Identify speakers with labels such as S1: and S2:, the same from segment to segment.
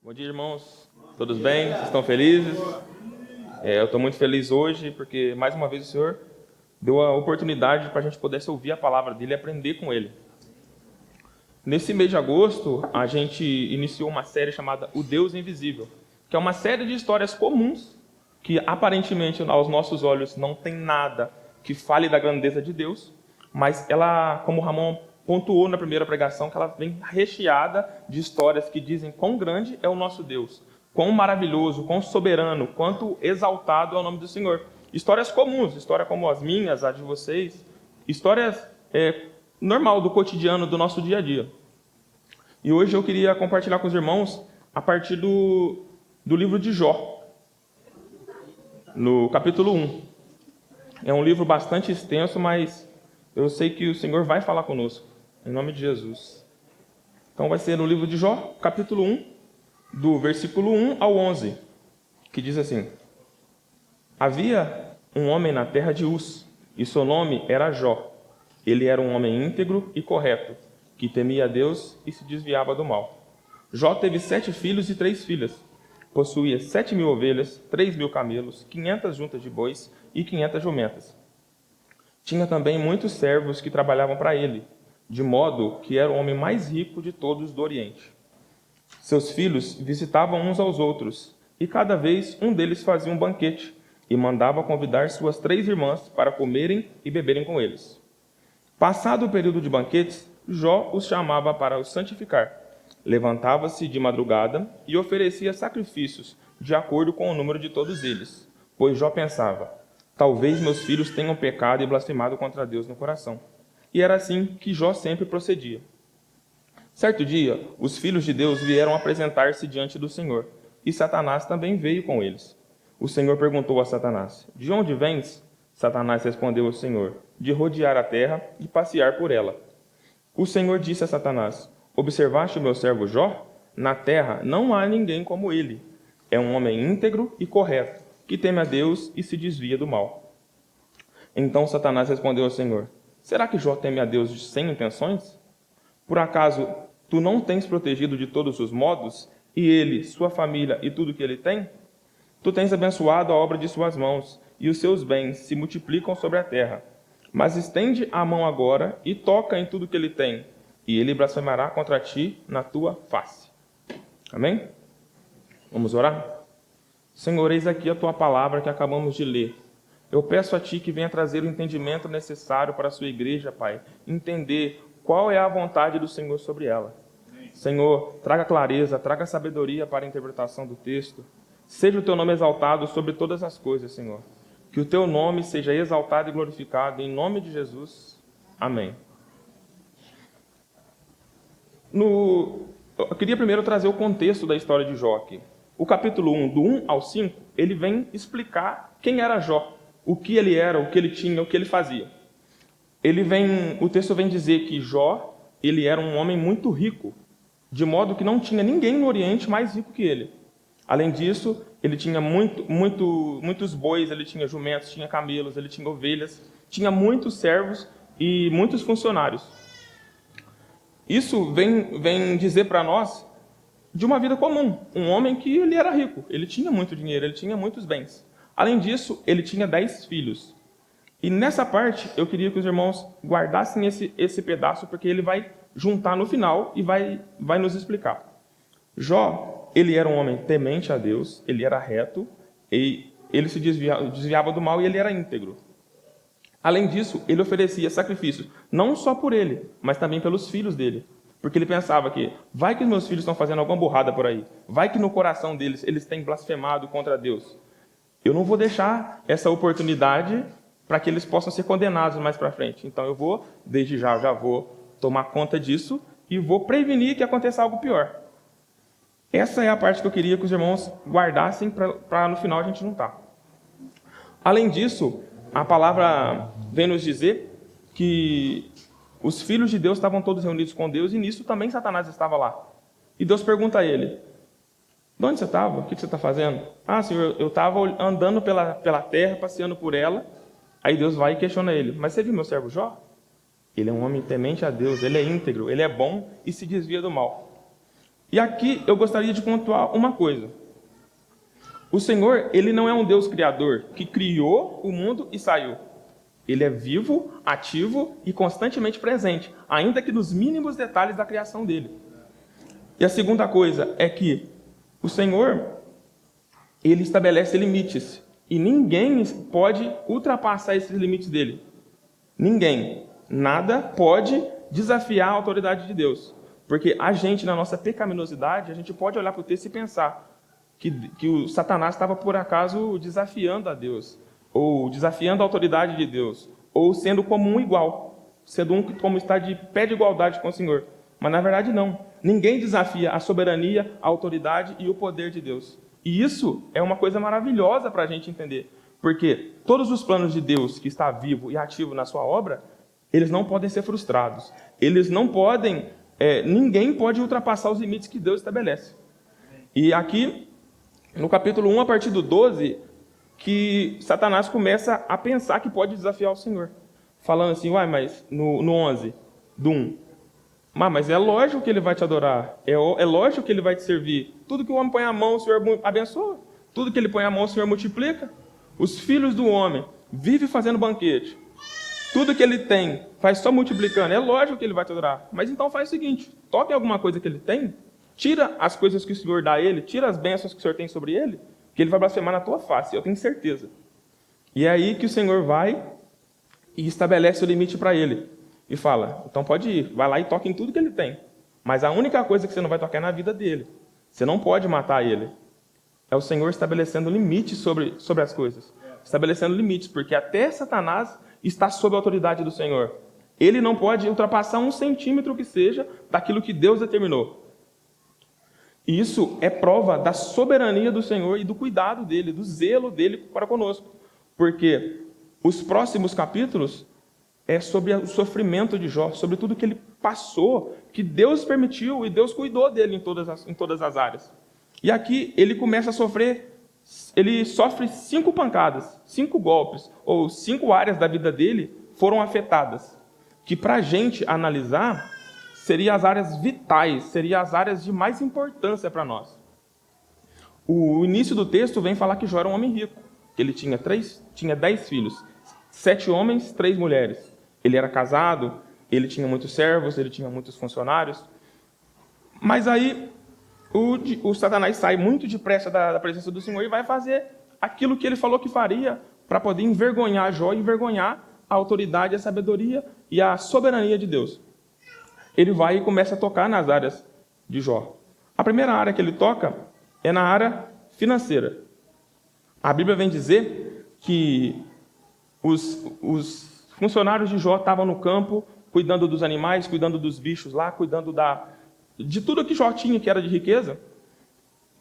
S1: Bom dia, irmãos. Todos bem? Vocês estão felizes? Eu estou muito feliz hoje porque, mais uma vez, o Senhor deu a oportunidade para a gente pudesse ouvir a palavra dele e aprender com ele. Nesse mês de agosto, a gente iniciou uma série chamada O Deus Invisível, que é uma série de histórias comuns que, aparentemente, aos nossos olhos, não tem nada que fale da grandeza de Deus, mas ela, como o Ramon pontuou na primeira pregação, que ela vem recheada de histórias que dizem quão grande é o nosso Deus, quão maravilhoso, quão soberano, quanto exaltado é o nome do Senhor. Histórias comuns, histórias como as minhas, as de vocês, histórias normal do cotidiano, do nosso dia a dia. E hoje eu queria compartilhar com os irmãos a partir do livro de Jó, no capítulo 1. É um livro bastante extenso, mas eu sei que o Senhor vai falar conosco, em nome de Jesus. Então vai ser no livro de Jó, capítulo 1, do versículo 1 ao 11, que diz assim: Havia um homem na terra de Uz, e seu nome era Jó. Ele era um homem íntegro e correto, que temia a Deus e se desviava do mal. Jó teve 7 filhos e 3 filhas. Possuía 7.000 ovelhas, 3.000 camelos, 500 juntas de bois e 500 jumentas. Tinha também muitos servos que trabalhavam para ele, de modo que era o homem mais rico de todos do Oriente. Seus filhos visitavam uns aos outros, e cada vez um deles fazia um banquete, e mandava convidar suas 3 irmãs para comerem e beberem com eles. Passado o período de banquetes, Jó os chamava para os santificar. Levantava-se de madrugada e oferecia sacrifícios de acordo com o número de todos eles, pois Jó pensava: talvez meus filhos tenham pecado e blasfemado contra Deus no coração. E era assim que Jó sempre procedia. Certo dia, os filhos de Deus vieram apresentar-se diante do Senhor, e Satanás também veio com eles. O Senhor perguntou a Satanás: de onde vens? Satanás respondeu ao Senhor: de rodear a terra e passear por ela. O Senhor disse a Satanás: observaste o meu servo Jó? Na terra não há ninguém como ele. É um homem íntegro e correto, que teme a Deus e se desvia do mal. Então Satanás respondeu ao Senhor: será que Jó teme a Deus sem intenções? Por acaso tu não tens protegido de todos os modos, e ele, sua família e tudo que ele tem? Tu tens abençoado a obra de suas mãos, e os seus bens se multiplicam sobre a terra. Mas estende a mão agora e toca em tudo que ele tem, e ele blasfemará contra ti na tua face. Amém? Vamos orar? Senhor, eis aqui a tua palavra que acabamos de ler. Eu peço a ti que venha trazer o entendimento necessário para a sua igreja, Pai, entender qual é a vontade do Senhor sobre ela. Senhor, traga clareza, traga sabedoria para a interpretação do texto. Seja o teu nome exaltado sobre todas as coisas, Senhor. Que o teu nome seja exaltado e glorificado, em nome de Jesus. Amém. Eu queria primeiro trazer o contexto da história de Jó aqui. O capítulo 1, do 1 ao 5, ele vem explicar quem era Jó, o que ele era, o que ele tinha, o que ele fazia. O texto vem dizer que Jó, ele era um homem muito rico, de modo que não tinha ninguém no Oriente mais rico que ele. Além disso, ele tinha muitos bois, ele tinha jumentos, tinha camelos, ele tinha ovelhas, tinha muitos servos e muitos funcionários. Isso vem dizer para nós de uma vida comum, um homem que ele era rico, ele tinha muito dinheiro, ele tinha muitos bens. Além disso, ele tinha 10 filhos. E nessa parte, eu queria que os irmãos guardassem esse pedaço, porque ele vai juntar no final e vai nos explicar. Jó, ele era um homem temente a Deus, ele era reto, e ele se desviava do mal e ele era íntegro. Além disso, ele oferecia sacrifícios, não só por ele, mas também pelos filhos dele. Porque ele pensava que, vai que os meus filhos estão fazendo alguma burrada por aí, vai que no coração deles eles têm blasfemado contra Deus. Eu não vou deixar essa oportunidade para que eles possam ser condenados mais para frente. Então eu vou, desde já vou tomar conta disso e vou prevenir que aconteça algo pior. Essa é a parte que eu queria que os irmãos guardassem para no final a gente juntar. Além disso, a palavra vem nos dizer que os filhos de Deus estavam todos reunidos com Deus e nisso também Satanás estava lá. E Deus pergunta a ele: de onde você estava? O que você está fazendo? Ah, Senhor, eu estava andando pela terra, passeando por ela. Aí Deus vai e questiona ele: mas você viu meu servo Jó? Ele é um homem temente a Deus, ele é íntegro, ele é bom e se desvia do mal. E aqui eu gostaria de pontuar uma coisa. O Senhor, ele não é um Deus criador que criou o mundo e saiu. Ele é vivo, ativo e constantemente presente, ainda que nos mínimos detalhes da criação dele. E a segunda coisa é que o Senhor, ele estabelece limites. E ninguém pode ultrapassar esses limites dele. Ninguém. Nada pode desafiar a autoridade de Deus. Porque a gente, na nossa pecaminosidade, a gente pode olhar para o texto e pensar que o Satanás estava, por acaso, desafiando a Deus, ou desafiando a autoridade de Deus, ou sendo como um igual, sendo um como está de pé de igualdade com o Senhor. Mas, na verdade, não. Ninguém desafia a soberania, a autoridade e o poder de Deus. E isso é uma coisa maravilhosa para a gente entender, porque todos os planos de Deus que está vivo e ativo na sua obra, eles não podem ser frustrados. Eles não podem, ninguém pode ultrapassar os limites que Deus estabelece. E aqui, no capítulo 1, a partir do 12, que Satanás começa a pensar que pode desafiar o Senhor. Falando assim, mas no 11, do 1, mas é lógico que ele vai te adorar, é lógico que ele vai te servir. Tudo que o homem põe a mão, o Senhor abençoa. Tudo que ele põe a mão, o Senhor multiplica. Os filhos do homem vivem fazendo banquete. Tudo que ele tem, faz só multiplicando. É lógico que ele vai te adorar. Mas então faz o seguinte, toque alguma coisa que ele tem, tira as coisas que o Senhor dá a ele, tira as bênçãos que o Senhor tem sobre ele, que ele vai blasfemar na tua face, eu tenho certeza. E é aí que o Senhor vai e estabelece o limite para ele. E fala, então pode ir, vai lá e toca em tudo que ele tem. Mas a única coisa que você não vai tocar é na vida dele. Você não pode matar ele. É o Senhor estabelecendo limites sobre as coisas. Estabelecendo limites, porque até Satanás está sob a autoridade do Senhor. Ele não pode ultrapassar 1 centímetro que seja daquilo que Deus determinou. E isso é prova da soberania do Senhor e do cuidado dele, do zelo dele para conosco. Porque os próximos capítulos é sobre o sofrimento de Jó, sobre tudo que ele passou, que Deus permitiu e Deus cuidou dele em todas as áreas. E aqui ele começa a sofrer, ele sofre 5 pancadas, 5 golpes, ou 5 áreas da vida dele foram afetadas. Que para a gente analisar, seriam as áreas vitais, seriam as áreas de mais importância para nós. O início do texto vem falar que Jó era um homem rico, que ele tinha 10 filhos, 7 homens, 3 mulheres. Ele era casado, ele tinha muitos servos, ele tinha muitos funcionários. Mas aí o Satanás sai muito depressa da presença do Senhor e vai fazer aquilo que ele falou que faria para poder envergonhar Jó e envergonhar a autoridade, a sabedoria e a soberania de Deus. Ele vai e começa a tocar nas áreas de Jó. A primeira área que ele toca é na área financeira. A Bíblia vem dizer que os funcionários de Jó estavam no campo, cuidando dos animais, cuidando dos bichos lá, cuidando de tudo que Jó tinha, que era de riqueza.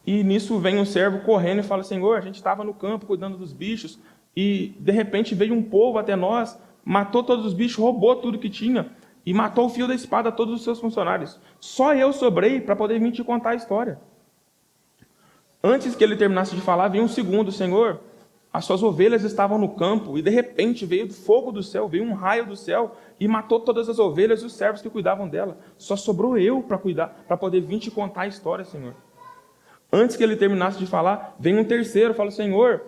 S1: E nisso vem um servo correndo e fala, Senhor, a gente estava no campo cuidando dos bichos, e de repente veio um povo até nós, matou todos os bichos, roubou tudo que tinha, e matou o fio da espada a todos os seus funcionários. Só eu sobrei para poder vir te contar a história. Antes que ele terminasse de falar, veio um segundo, Senhor, as suas ovelhas estavam no campo, e de repente veio fogo do céu, veio um raio do céu, e matou todas as ovelhas e os servos que cuidavam dela. Só sobrou eu para cuidar, para poder vir te contar a história, Senhor. Antes que ele terminasse de falar, vem um terceiro, fala, Senhor,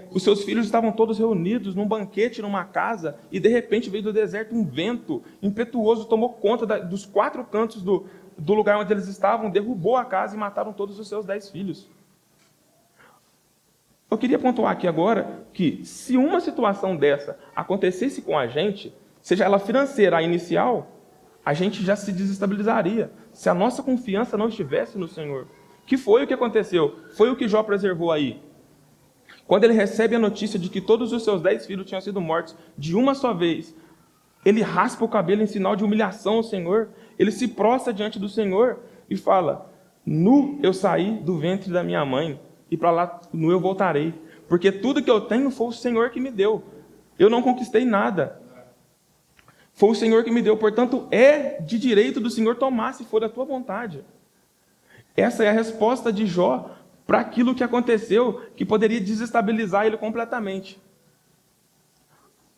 S1: os seus filhos estavam todos reunidos num banquete, numa casa, e de repente veio do deserto um vento impetuoso, tomou conta dos 4 cantos do lugar onde eles estavam, derrubou a casa e mataram todos os seus 10 filhos. Eu queria pontuar aqui agora que se uma situação dessa acontecesse com a gente, seja ela financeira, a inicial, a gente já se desestabilizaria. Se a nossa confiança não estivesse no Senhor. Que foi o que aconteceu? Foi o que Jó preservou aí. Quando ele recebe a notícia de que todos os seus 10 filhos tinham sido mortos de uma só vez, ele raspa o cabelo em sinal de humilhação ao Senhor, ele se prostra diante do Senhor e fala, nu eu saí do ventre da minha mãe, e para lá nu eu voltarei, porque tudo que eu tenho foi o Senhor que me deu, eu não conquistei nada, foi o Senhor que me deu, portanto é de direito do Senhor tomar se for a tua vontade. Essa é a resposta de Jó para aquilo que aconteceu, que poderia desestabilizar ele completamente.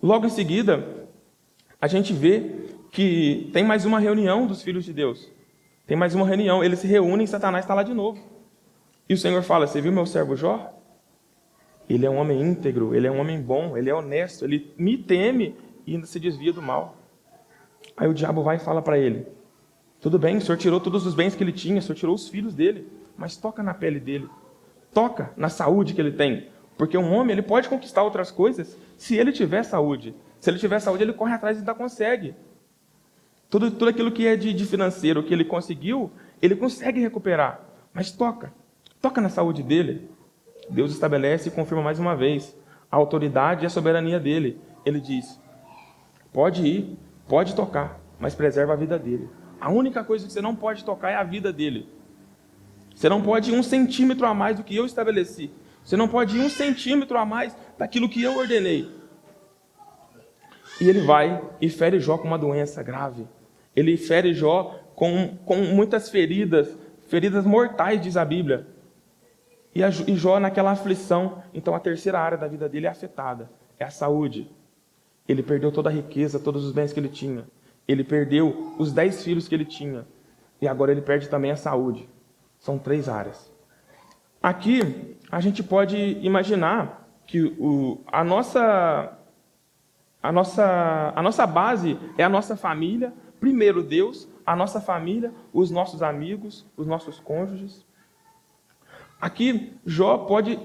S1: Logo em seguida, a gente vê que tem mais uma reunião dos filhos de Deus. Tem mais uma reunião, eles se reúnem e Satanás está lá de novo. E o Senhor fala, você viu meu servo Jó? Ele é um homem íntegro, ele é um homem bom, ele é honesto, ele me teme e ainda se desvia do mal. Aí o diabo vai e fala para ele, tudo bem, o Senhor tirou todos os bens que ele tinha, o Senhor tirou os filhos dele, mas toca na pele dele, toca na saúde que ele tem. Porque um homem, ele pode conquistar outras coisas se ele tiver saúde. Se ele tiver saúde, ele corre atrás e ainda consegue. Tudo aquilo que é de financeiro que ele conseguiu, ele consegue recuperar. Mas toca na saúde dele. Deus estabelece e confirma mais uma vez a autoridade e a soberania dele. Ele diz, pode ir, pode tocar, mas preserva a vida dele. A única coisa que você não pode tocar é a vida dele. Você não pode ir 1 centímetro a mais do que eu estabeleci. Você não pode ir 1 centímetro a mais daquilo que eu ordenei. E ele vai e fere Jó com uma doença grave. Ele fere Jó com muitas feridas mortais, diz a Bíblia. E Jó naquela aflição, então a terceira área da vida dele é afetada, é a saúde. Ele perdeu toda a riqueza, todos os bens que ele tinha. Ele perdeu os 10 filhos que ele tinha. E agora ele perde também a saúde. São 3 áreas. Aqui, a gente pode imaginar que a nossa base é a nossa família. Primeiro Deus, a nossa família, os nossos amigos, os nossos cônjuges. Aqui, Jó pode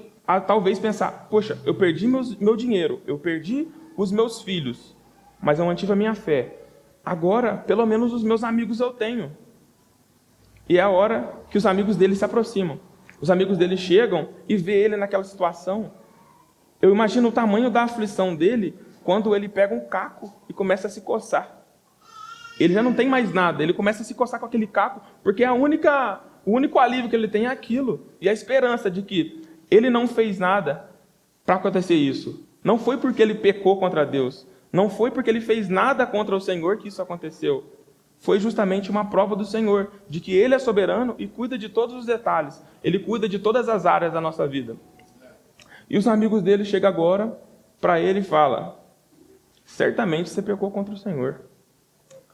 S1: talvez pensar, poxa, eu perdi meu dinheiro, eu perdi os meus filhos, mas eu mantive a minha fé. Agora, pelo menos os meus amigos eu tenho. E é a hora que os amigos dele se aproximam. Os amigos dele chegam e vê ele naquela situação. Eu imagino o tamanho da aflição dele quando ele pega um caco e começa a se coçar. Ele já não tem mais nada, ele começa a se coçar com aquele caco, porque o único alívio que ele tem é aquilo. E a esperança de que ele não fez nada para acontecer isso. Não foi porque ele pecou contra Deus. Não foi porque ele fez nada contra o Senhor que isso aconteceu. Foi justamente uma prova do Senhor, de que Ele é soberano e cuida de todos os detalhes. Ele cuida de todas as áreas da nossa vida. E os amigos dele chegam agora para ele e falam, certamente você pecou contra o Senhor.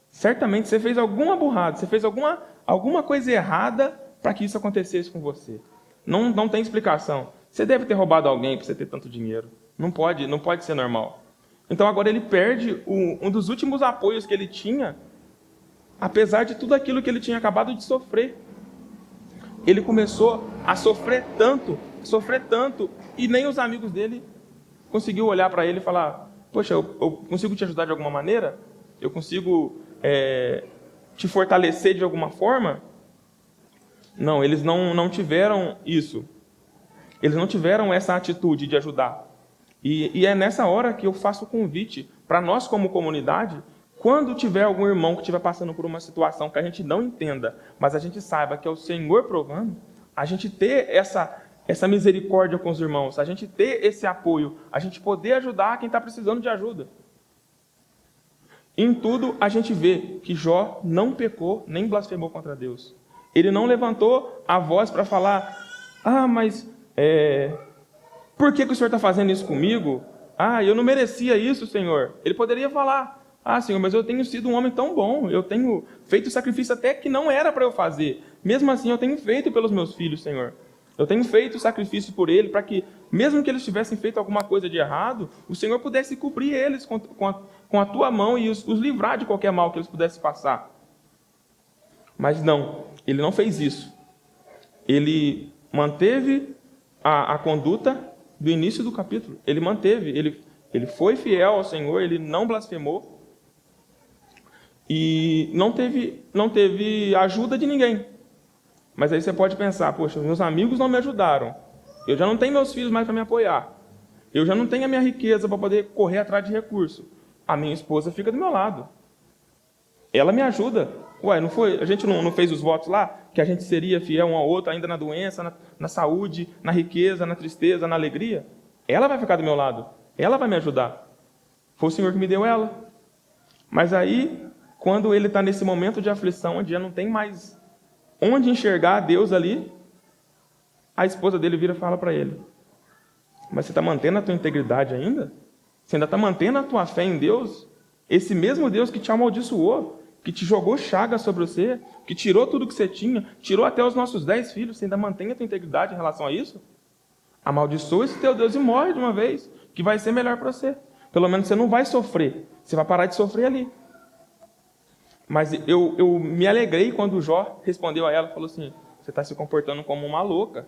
S1: Certamente você fez alguma burrada, você fez alguma coisa errada para que isso acontecesse com você. Não tem explicação. Você deve ter roubado alguém para você ter tanto dinheiro. Não pode ser normal. Então agora ele perde um dos últimos apoios que ele tinha, apesar de tudo aquilo que ele tinha acabado de sofrer. Ele começou a sofrer tanto, e nem os amigos dele conseguiu olhar para ele e falar, poxa, eu consigo te ajudar de alguma maneira? Eu consigo te fortalecer de alguma forma? Não, eles não tiveram isso. Eles não tiveram essa atitude de ajudar. E é nessa hora que eu faço o convite para nós como comunidade, quando tiver algum irmão que estiver passando por uma situação que a gente não entenda, mas a gente saiba que é o Senhor provando, a gente ter essa misericórdia com os irmãos, a gente ter esse apoio, a gente poder ajudar quem está precisando de ajuda. Em tudo, a gente vê que Jó não pecou, nem blasfemou contra Deus. Ele não levantou a voz para falar, mas por que o Senhor está fazendo isso comigo? Eu não merecia isso, Senhor. Ele poderia falar, Senhor, mas eu tenho sido um homem tão bom, eu tenho feito sacrifício até que não era para eu fazer. Mesmo assim, eu tenho feito pelos meus filhos, Senhor. Eu tenho feito sacrifício por ele, para que, mesmo que eles tivessem feito alguma coisa de errado, o Senhor pudesse cobrir eles com a tua mão e os livrar de qualquer mal que eles pudessem passar. Mas não, ele não fez isso. Ele manteve a conduta do início do capítulo. Ele manteve, ele foi fiel ao Senhor, ele não blasfemou. E não teve ajuda de ninguém. Mas aí você pode pensar, poxa, meus amigos não me ajudaram. Eu já não tenho meus filhos mais para me apoiar. Eu já não tenho a minha riqueza para poder correr atrás de recurso. A minha esposa fica do meu lado. Ela me ajuda. Não foi? A gente não fez os votos lá? Que a gente seria fiel um ao outro, ainda na doença, na saúde, na riqueza, na tristeza, na alegria? Ela vai ficar do meu lado. Ela vai me ajudar. Foi o Senhor que me deu ela. Mas aí, quando ele está nesse momento de aflição, onde já não tem mais onde enxergar Deus ali, a esposa dele vira e fala para ele, mas você está mantendo a tua integridade ainda? Você ainda está mantendo a tua fé em Deus? Esse mesmo Deus que te amaldiçoou, que te jogou chaga sobre você, que tirou tudo que você tinha, tirou até os nossos 10 filhos, você ainda mantém a tua integridade em relação a isso? Amaldiçoa esse teu Deus e morre de uma vez, que vai ser melhor para você. Pelo menos você não vai sofrer, você vai parar de sofrer ali. Mas eu me alegrei quando o Jó respondeu a ela, falou assim, você está se comportando como uma louca.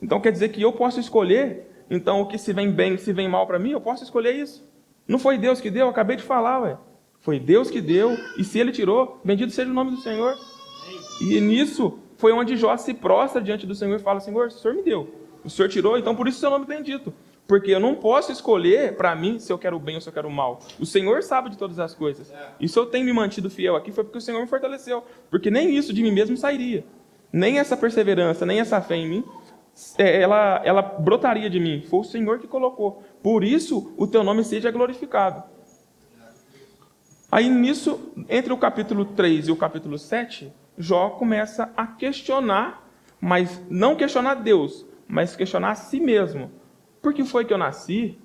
S1: Então quer dizer que eu posso escolher, então o que se vem bem, se vem mal para mim, eu posso escolher isso. Não foi Deus que deu, eu acabei de falar, ué. Foi Deus que deu, e se Ele tirou, bendito seja o nome do Senhor. E nisso foi onde Jó se prostra diante do Senhor e fala, Senhor, o Senhor me deu, o Senhor tirou, então por isso o seu nome é bendito. Porque eu não posso escolher para mim se eu quero o bem ou se eu quero o mal. O Senhor sabe de todas as coisas. E se eu tenho me mantido fiel aqui foi porque o Senhor me fortaleceu. Porque nem isso de mim mesmo sairia. Nem essa perseverança, nem essa fé em mim, ela brotaria de mim. Foi o Senhor que colocou. Por isso o teu nome seja glorificado. Aí nisso, entre o capítulo 3 e o capítulo 7, Jó começa a questionar, mas não questionar Deus, mas questionar a si mesmo. Por que foi que eu nasci?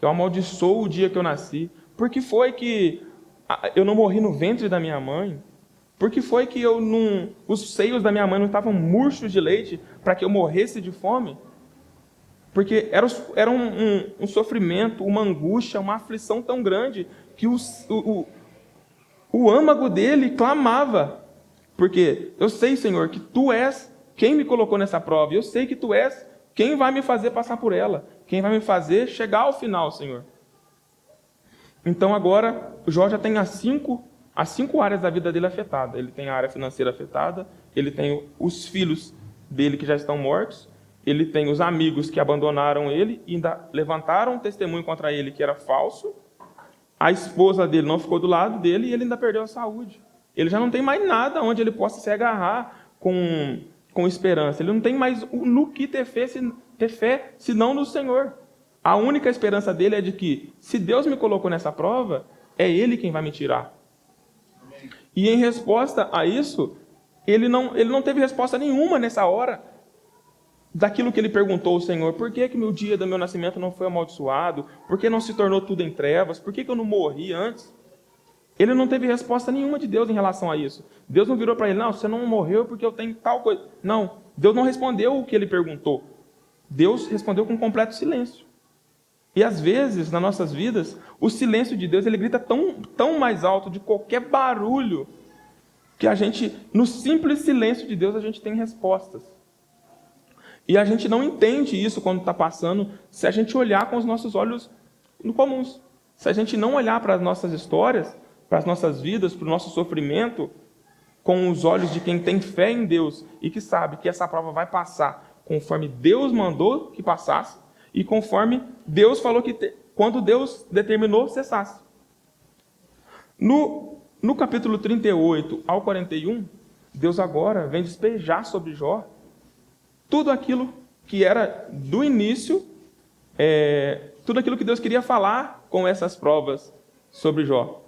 S1: Eu amaldiçoo o dia que eu nasci. Por que foi que eu não morri no ventre da minha mãe? Por que foi que os seios da minha mãe não estavam murchos de leite para que eu morresse de fome? Porque era um sofrimento, uma angústia, uma aflição tão grande que o âmago dele clamava. Porque eu sei, Senhor, que Tu és quem me colocou nessa prova. Eu sei que Tu és quem vai me fazer passar por ela. Quem vai me fazer chegar ao final, Senhor. Então agora, o Jó já tem as cinco áreas da vida dele afetada. Ele tem a área financeira afetada, ele tem os filhos dele que já estão mortos, ele tem os amigos que abandonaram ele e ainda levantaram um testemunho contra ele que era falso, a esposa dele não ficou do lado dele e ele ainda perdeu a saúde. Ele já não tem mais nada onde ele possa se agarrar com esperança. Ele não tem mais no que ter fé, senão no Senhor. A única esperança dele é de que, se Deus me colocou nessa prova, é Ele quem vai me tirar. E em resposta a isso, ele não teve resposta nenhuma nessa hora daquilo que ele perguntou ao Senhor. Por que o dia do meu nascimento não foi amaldiçoado? Por que não se tornou tudo em trevas? Por que eu não morri antes? Ele não teve resposta nenhuma de Deus em relação a isso. Deus não virou para ele, não, você não morreu porque eu tenho tal coisa. Não, Deus não respondeu o que ele perguntou. Deus respondeu com completo silêncio. E às vezes, nas nossas vidas, o silêncio de Deus, ele grita tão mais alto de qualquer barulho, que a gente, no simples silêncio de Deus, a gente tem respostas. E a gente não entende isso quando está passando, se a gente olhar com os nossos olhos comuns. Se a gente não olhar para as nossas histórias, para as nossas vidas, para o nosso sofrimento, com os olhos de quem tem fé em Deus e que sabe que essa prova vai passar conforme Deus mandou que passasse e conforme Deus falou que quando Deus determinou, cessasse. No capítulo 38 ao 41, Deus agora vem despejar sobre Jó tudo aquilo que era do início, tudo aquilo que Deus queria falar com essas provas sobre Jó.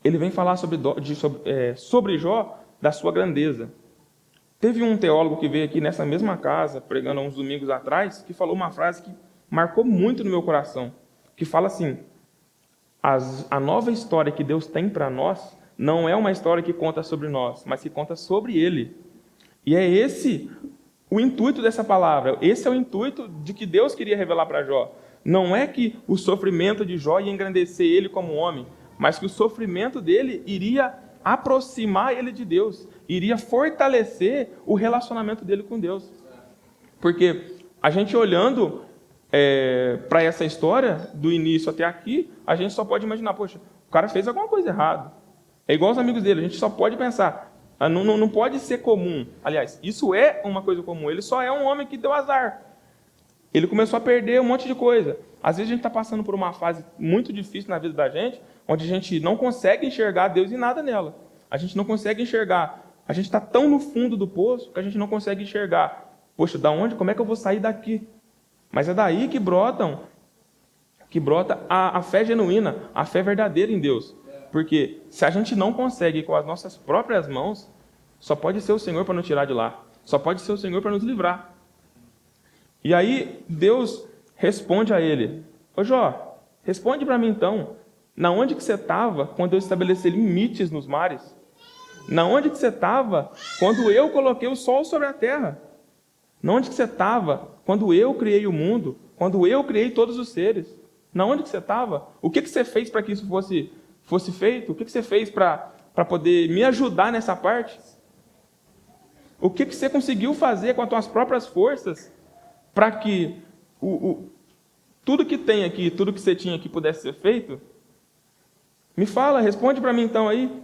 S1: Ele vem falar sobre Jó, da sua grandeza. Teve um teólogo que veio aqui nessa mesma casa, pregando há uns domingos atrás, que falou uma frase que marcou muito no meu coração, que fala assim: a nova história que Deus tem para nós não é uma história que conta sobre nós, mas que conta sobre Ele. E é esse o intuito dessa palavra, esse é o intuito de que Deus queria revelar para Jó. Não é que o sofrimento de Jó ia engrandecer ele como homem, mas que o sofrimento dele iria aproximar ele de Deus, iria fortalecer o relacionamento dele com Deus. Porque a gente olhando para essa história, do início até aqui, a gente só pode imaginar, poxa, o cara fez alguma coisa errada. É igual os amigos dele, a gente só pode pensar, não pode ser comum. Aliás, isso é uma coisa comum, ele só é um homem que deu azar. Ele começou a perder um monte de coisa. Às vezes a gente está passando por uma fase muito difícil na vida da gente, onde a gente não consegue enxergar Deus em nada nela. A gente não consegue enxergar. A gente está tão no fundo do poço que a gente não consegue enxergar. Poxa, como é que eu vou sair daqui? Mas é daí que brota a fé genuína, a fé verdadeira em Deus. Porque se a gente não consegue com as nossas próprias mãos, só pode ser o Senhor para nos tirar de lá. Só pode ser o Senhor para nos livrar. E aí Deus responde a ele: ô Jó, responde para mim então. Na onde que você estava quando eu estabeleci limites nos mares? Na onde que você estava quando eu coloquei o sol sobre a terra? Na onde que você estava quando eu criei o mundo? Quando eu criei todos os seres? Na onde que você estava? O que que você fez para que isso fosse feito? O que que você fez para poder me ajudar nessa parte? O que que você conseguiu fazer com as suas próprias forças para que tudo que tem aqui, tudo que você tinha aqui pudesse ser feito? Me fala, responde para mim então aí.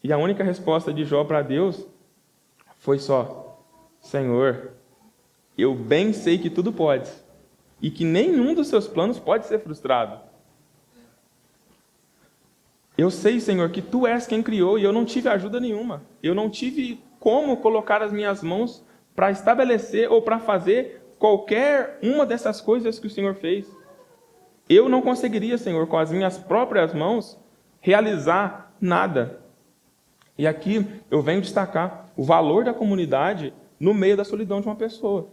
S1: E a única resposta de Jó para Deus foi só: Senhor, eu bem sei que tudo pode e que nenhum dos seus planos pode ser frustrado. Eu sei, Senhor, que Tu és quem criou e eu não tive ajuda nenhuma. Eu não tive como colocar as minhas mãos para estabelecer ou para fazer qualquer uma dessas coisas que o Senhor fez. Eu não conseguiria, Senhor, com as minhas próprias mãos, realizar nada. E aqui eu venho destacar o valor da comunidade no meio da solidão de uma pessoa.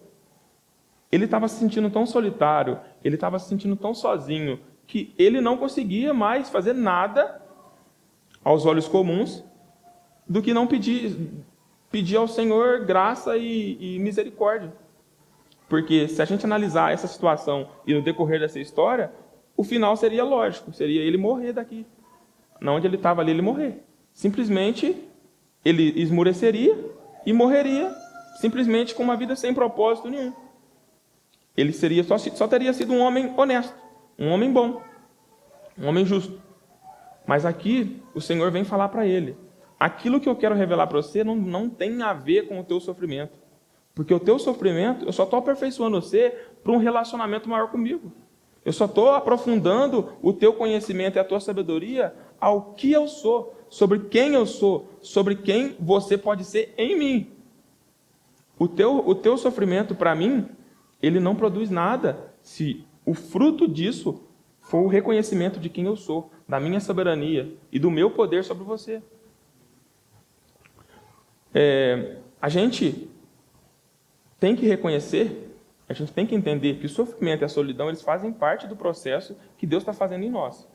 S1: Ele estava se sentindo tão solitário, ele estava se sentindo tão sozinho, que ele não conseguia mais fazer nada aos olhos comuns do que não pedir ao Senhor graça e misericórdia. Porque se a gente analisar essa situação e no decorrer dessa história, o final seria lógico, seria ele morrer daqui. Na onde ele estava ali, ele morrer. Simplesmente, ele esmureceria e morreria, simplesmente com uma vida sem propósito nenhum. Ele só teria sido um homem honesto, um homem bom, um homem justo. Mas aqui, o Senhor vem falar para ele: aquilo que eu quero revelar para você não tem a ver com o teu sofrimento. Porque o teu sofrimento, eu só estou aperfeiçoando você para um relacionamento maior comigo. Eu só estou aprofundando o teu conhecimento e a tua sabedoria ao que eu sou, sobre quem eu sou, sobre quem você pode ser em mim. O teu sofrimento, para mim, ele não produz nada se o fruto disso for o reconhecimento de quem eu sou, da minha soberania e do meu poder sobre você. A gente tem que reconhecer, a gente tem que entender que o sofrimento e a solidão, eles fazem parte do processo que Deus está fazendo em nós.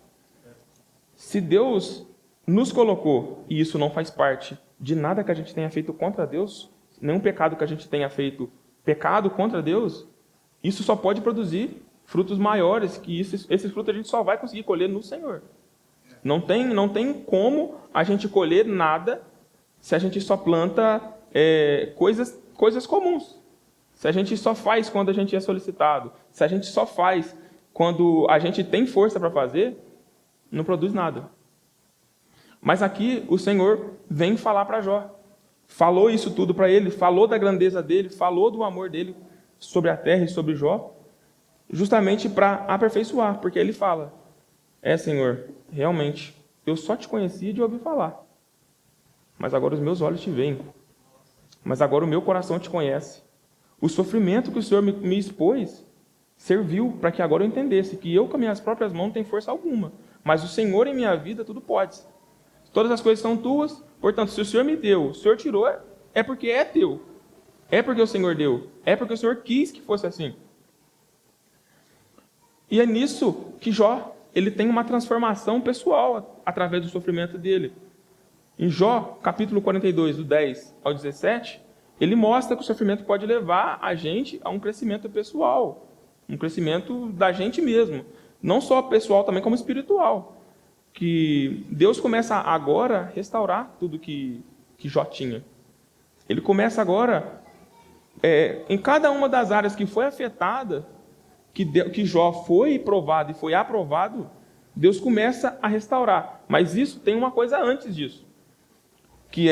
S1: Se Deus nos colocou, e isso não faz parte de nada que a gente tenha feito contra Deus, nenhum pecado que a gente tenha feito pecado contra Deus, isso só pode produzir frutos maiores, que esses frutos a gente só vai conseguir colher no Senhor. Não tem como a gente colher nada se a gente só planta coisas comuns. Se a gente só faz quando a gente é solicitado, se a gente só faz quando a gente tem força para fazer, não produz nada. Mas aqui o Senhor vem falar para Jó. Falou isso tudo para ele, falou da grandeza dele, falou do amor dele sobre a terra e sobre Jó, justamente para aperfeiçoar, porque ele fala: Senhor, realmente, eu só te conhecia de ouvir falar, mas agora os meus olhos te veem, mas agora o meu coração te conhece. O sofrimento que o Senhor me expôs serviu para que agora eu entendesse que eu, com minhas próprias mãos, não tenho força alguma, mas o Senhor em minha vida tudo pode. Todas as coisas são tuas, portanto, se o Senhor me deu, o Senhor tirou, é porque é teu. É porque o Senhor deu. É porque o Senhor quis que fosse assim. E é nisso que Jó, ele tem uma transformação pessoal através do sofrimento dele. Em Jó, capítulo 42, do 10 ao 17, ele mostra que o sofrimento pode levar a gente a um crescimento pessoal, um crescimento da gente mesmo. Não só pessoal, também como espiritual. Que Deus começa agora a restaurar tudo que Jó tinha. Ele começa agora, em cada uma das áreas que foi afetada, que Jó foi provado e foi aprovado, Deus começa a restaurar. Mas isso tem uma coisa antes disso, que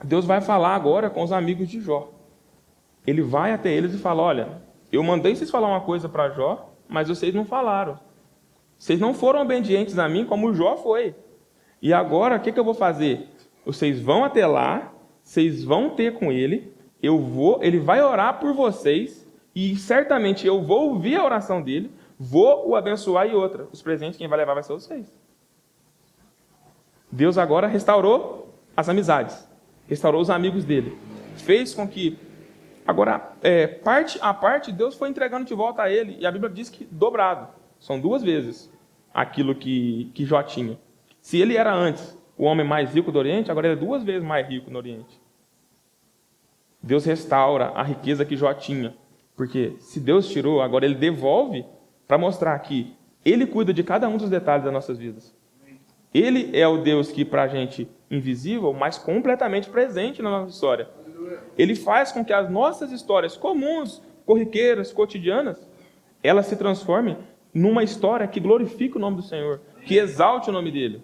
S1: Deus vai falar agora com os amigos de Jó. Ele vai até eles e fala: olha, eu mandei vocês falar uma coisa para Jó, mas vocês não falaram. Vocês não foram obedientes a mim como Jó foi. E agora, o que eu vou fazer? Vocês vão até lá, vocês vão ter com ele, ele vai orar por vocês, e certamente eu vou ouvir a oração dele, vou o abençoar e outra. Os presentes quem vai levar vai ser vocês. Deus agora restaurou as amizades, restaurou os amigos dele. Fez com que, agora, parte a parte, Deus foi entregando de volta a ele, e a Bíblia diz que dobrado. São 2 vezes. aquilo que Jó tinha. Se ele era antes o homem mais rico do Oriente, agora ele é 2 vezes mais rico no Oriente. Deus restaura a riqueza que Jó tinha. Porque se Deus tirou, agora ele devolve para mostrar que ele cuida de cada um dos detalhes das nossas vidas. Ele é o Deus que, para a gente, invisível, mas completamente presente na nossa história. Ele faz com que as nossas histórias comuns, corriqueiras, cotidianas, elas se transformem numa história que glorifique o nome do Senhor, que exalte o nome dele.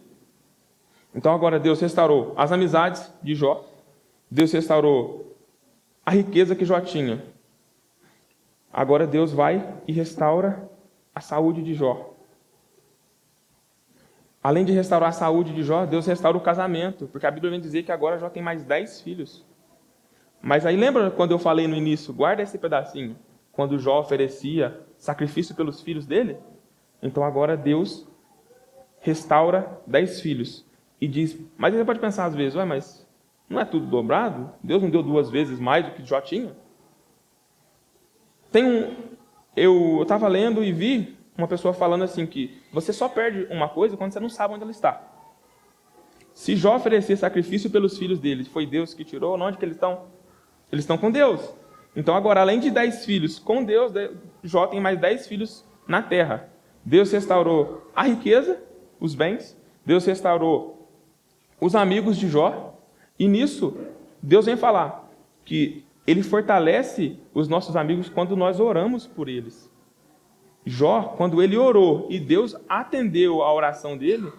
S1: Então agora Deus restaurou as amizades de Jó, Deus restaurou a riqueza que Jó tinha. Agora Deus vai e restaura a saúde de Jó. Além de restaurar a saúde de Jó, Deus restaura o casamento, porque a Bíblia vem dizer que agora Jó tem mais 10 filhos. Mas aí lembra quando eu falei no início, guarda esse pedacinho, quando Jó oferecia sacrifício pelos filhos dele? Então agora Deus restaura 10 filhos. E diz, mas você pode pensar às vezes, mas não é tudo dobrado? Deus não deu 2 vezes mais do que Jó tinha? Eu estava lendo e vi uma pessoa falando assim que você só perde uma coisa quando você não sabe onde ela está. Se Jó oferecer sacrifício pelos filhos dele, foi Deus que tirou, onde que eles estão? Eles estão com Deus. Então agora, além de 10 filhos com Deus, Jó tem mais 10 filhos na terra. Deus restaurou a riqueza, os bens, Deus restaurou os amigos de Jó, e nisso Deus vem falar que Ele fortalece os nossos amigos quando nós oramos por eles. Jó, quando ele orou e Deus atendeu a oração dele,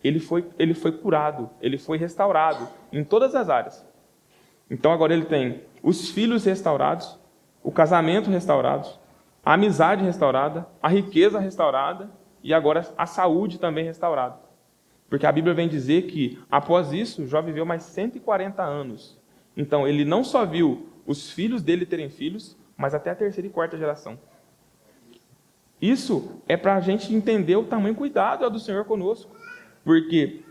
S1: ele foi curado, ele foi restaurado em todas as áreas. Então agora ele tem os filhos restaurados, o casamento restaurado, a amizade restaurada, a riqueza restaurada e agora a saúde também restaurada. Porque a Bíblia vem dizer que após isso, Jó viveu mais 140 anos. Então ele não só viu os filhos dele terem filhos, mas até a 3ª e 4ª geração. Isso é para a gente entender o tamanho cuidado do Senhor conosco. Porque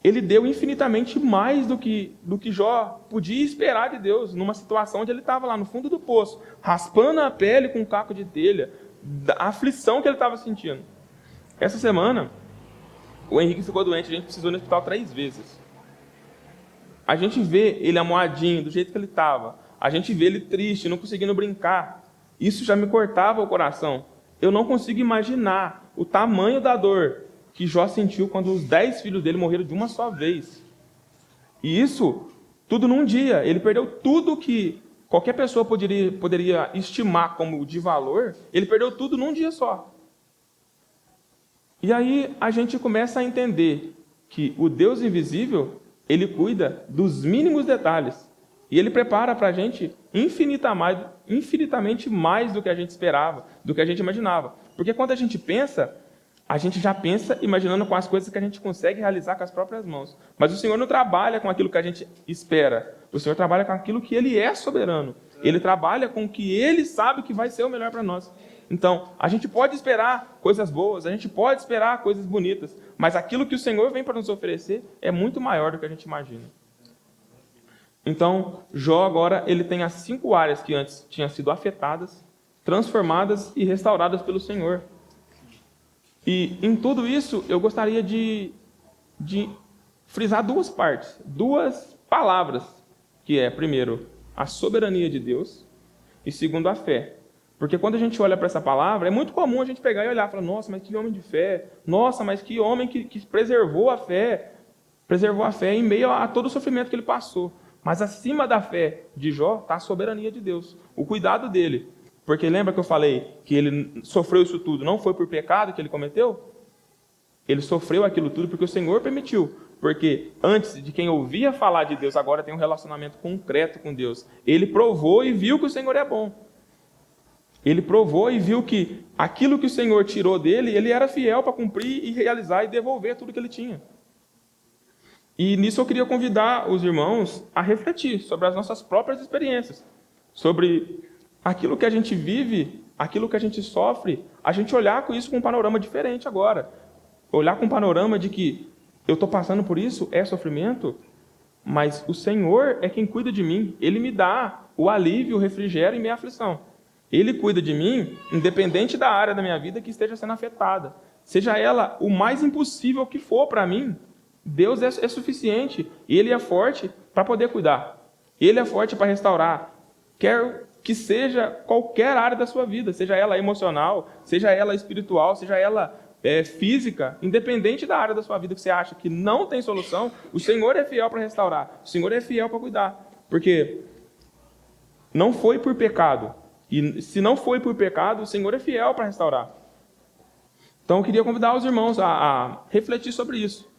S1: Ele deu infinitamente mais do que Jó podia esperar de Deus, numa situação onde ele estava lá no fundo do poço, raspando a pele com um caco de telha, da aflição que ele estava sentindo. Essa semana, o Henrique ficou doente, a gente precisou ir no hospital 3 vezes. A gente vê ele amoadinho, do jeito que ele estava. A gente vê ele triste, não conseguindo brincar. Isso já me cortava o coração. Eu não consigo imaginar o tamanho da dor que Jó sentiu quando os 10 filhos dele morreram de uma só vez. E isso, tudo num dia. Ele perdeu tudo que qualquer pessoa poderia estimar como de valor. Ele perdeu tudo num dia só. E aí a gente começa a entender que o Deus invisível, Ele cuida dos mínimos detalhes. E Ele prepara para a gente infinitamente mais do que a gente esperava, do que a gente imaginava. Porque quando a gente já pensa imaginando com as coisas que a gente consegue realizar com as próprias mãos. Mas o Senhor não trabalha com aquilo que a gente espera. O Senhor trabalha com aquilo que Ele é soberano. Ele trabalha com o que Ele sabe que vai ser o melhor para nós. Então, a gente pode esperar coisas boas, a gente pode esperar coisas bonitas, mas aquilo que o Senhor vem para nos oferecer é muito maior do que a gente imagina. Então, Jó agora ele tem as 5 áreas que antes tinham sido afetadas, transformadas e restauradas pelo Senhor. E em tudo isso, eu gostaria de frisar 2 partes, 2 palavras, que é, primeiro, a soberania de Deus, e segundo, a fé. Porque quando a gente olha para essa palavra, é muito comum a gente pegar e olhar e falar, nossa, mas que homem de fé, nossa, mas que homem que preservou a fé em meio a todo o sofrimento que ele passou. Mas acima da fé de Jó está a soberania de Deus, o cuidado dele. Porque lembra que eu falei que ele sofreu isso tudo, não foi por pecado que ele cometeu? Ele sofreu aquilo tudo porque o Senhor permitiu. Porque antes de quem ouvia falar de Deus, agora tem um relacionamento concreto com Deus. Ele provou e viu que o Senhor é bom. Ele provou e viu que aquilo que o Senhor tirou dele, ele era fiel para cumprir e realizar e devolver tudo que ele tinha. E nisso eu queria convidar os irmãos a refletir sobre as nossas próprias experiências, sobre aquilo que a gente vive, aquilo que a gente sofre, a gente olhar com isso com um panorama diferente agora. Olhar com um panorama de que eu estou passando por isso, é sofrimento, mas o Senhor é quem cuida de mim. Ele me dá o alívio, o refrigério em minha aflição. Ele cuida de mim, independente da área da minha vida que esteja sendo afetada. seja ela o mais impossível que for para mim, Deus é suficiente. Ele é forte para poder cuidar. Ele é forte para restaurar. Quer que seja qualquer área da sua vida, seja ela emocional, seja ela espiritual, seja ela física, independente da área da sua vida que você acha que não tem solução, o Senhor é fiel para restaurar. O Senhor é fiel para cuidar. Porque não foi por pecado. E se não foi por pecado, o Senhor é fiel para restaurar. Então eu queria convidar os irmãos a refletir sobre isso.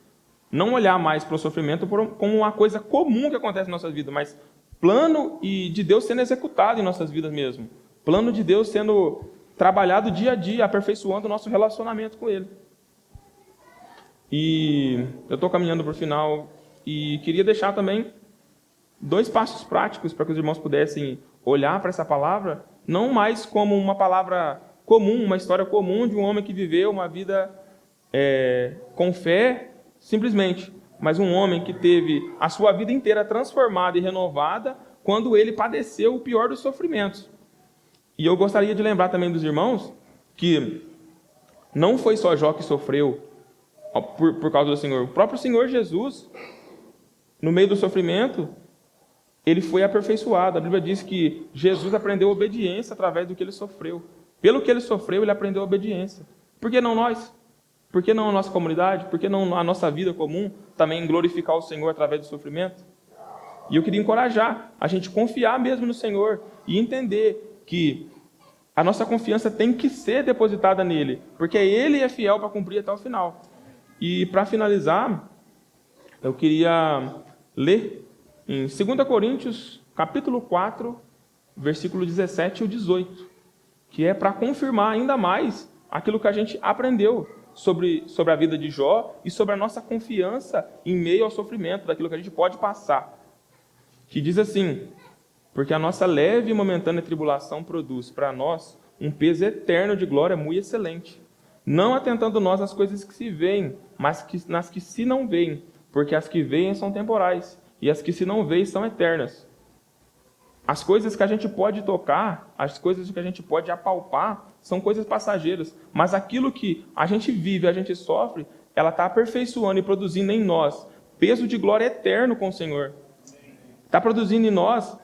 S1: Não olhar mais para o sofrimento como uma coisa comum que acontece em nossas vidas, mas plano de Deus sendo executado em nossas vidas mesmo. Plano de Deus sendo trabalhado dia a dia, aperfeiçoando o nosso relacionamento com Ele. E eu estou caminhando para o final e queria deixar também 2 passos práticos para que os irmãos pudessem olhar para essa palavra, não mais como uma palavra comum, uma história comum de um homem que viveu uma vida com fé, simplesmente, mas um homem que teve a sua vida inteira transformada e renovada quando ele padeceu o pior dos sofrimentos. E eu gostaria de lembrar também dos irmãos que não foi só Jó que sofreu por causa do Senhor. O próprio Senhor Jesus, no meio do sofrimento, ele foi aperfeiçoado. A Bíblia diz que Jesus aprendeu obediência através do que ele sofreu. Pelo que ele sofreu, ele aprendeu obediência. Por que não nós? Por que não a nossa comunidade? Por que não a nossa vida comum também glorificar o Senhor através do sofrimento? E eu queria encorajar a gente confiar mesmo no Senhor e entender que a nossa confiança tem que ser depositada nele, porque Ele é fiel para cumprir até o final. E para finalizar, eu queria ler em 2 Coríntios, capítulo 4, versículo 17 e 18, que é para confirmar ainda mais aquilo que a gente aprendeu sobre a vida de Jó e sobre a nossa confiança em meio ao sofrimento, daquilo que a gente pode passar. Que diz assim: porque a nossa leve e momentânea tribulação produz para nós um peso eterno de glória muito excelente, não atentando nós às coisas que se veem, mas nas que se não veem, porque as que veem são temporais, e as que se não veem são eternas. As coisas que a gente pode tocar, as coisas que a gente pode apalpar, são coisas passageiras. Mas aquilo que a gente vive, a gente sofre, ela está aperfeiçoando e produzindo em nós peso de glória eterno com o Senhor. Está produzindo em nós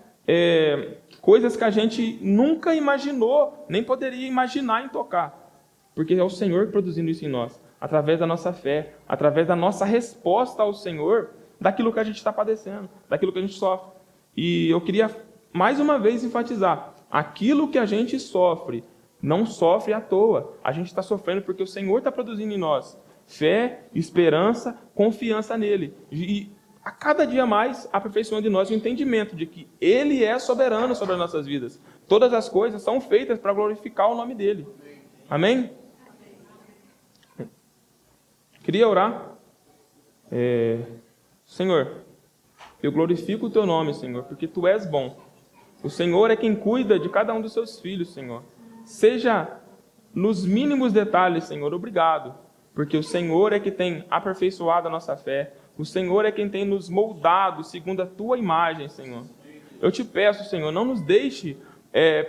S1: coisas que a gente nunca imaginou, nem poderia imaginar em tocar. Porque é o Senhor produzindo isso em nós, através da nossa fé, através da nossa resposta ao Senhor, daquilo que a gente está padecendo, daquilo que a gente sofre. E eu queria mais uma vez enfatizar, aquilo que a gente sofre, não sofre à toa. A gente está sofrendo porque o Senhor está produzindo em nós fé, esperança, confiança nele. E a cada dia mais aperfeiçoando em nós o entendimento de que Ele é soberano sobre as nossas vidas. Todas as coisas são feitas para glorificar o nome dEle. Amém? Queria orar. Senhor, eu glorifico o Teu nome, Senhor, porque Tu és bom. O Senhor é quem cuida de cada um dos Seus filhos, Senhor. Seja nos mínimos detalhes, Senhor, obrigado. Porque o Senhor é que tem aperfeiçoado a nossa fé. O Senhor é quem tem nos moldado segundo a Tua imagem, Senhor. Eu te peço, Senhor, não nos deixe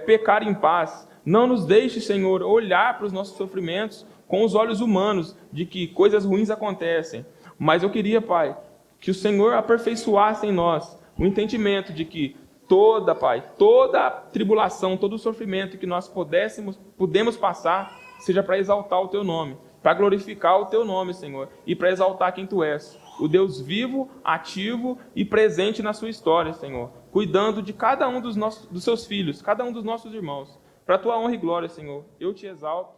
S1: pecar em paz. Não nos deixe, Senhor, olhar para os nossos sofrimentos com os olhos humanos, de que coisas ruins acontecem. Mas eu queria, Pai, que o Senhor aperfeiçoasse em nós o entendimento de que toda tribulação, todo o sofrimento que nós podemos passar, seja para exaltar o Teu nome, para glorificar o Teu nome, Senhor, e para exaltar quem Tu és, o Deus vivo, ativo e presente na sua história, Senhor, cuidando de cada um dos Seus filhos, cada um dos nossos irmãos, para a Tua honra e glória, Senhor. Eu te exalto.